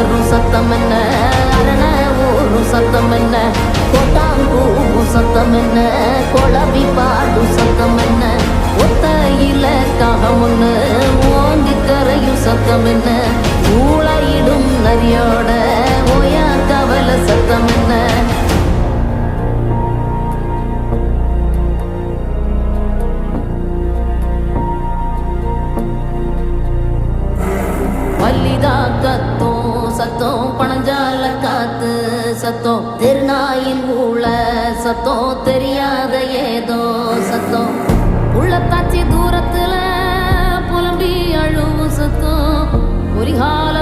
ஏறும் சத்தம் என்ன, அரண ஊரும் சத்தம் என்ன, கொட்டாங்கூவும் சத்தம் என்ன, குழவி பாடும் சத்தம் என்ன, ஒத்தையில காகம் ஒண்ணு ஓங்கி கரையும் சத்தம் என்ன, ஊழையிடும் நரியோட ஓயா கவல சத்தம் என்ன. வள்ளிதா கத்தும் சத்தம், பணஞ்சால காத்து சத்தம், திருநாயின் ஊழ சத்தம், தெரியாத ஏதோ சத்தம், உள்ளத்தாச்சி தூரத்துல புலம்பி அழுவும் சத்தம், ஒரு கால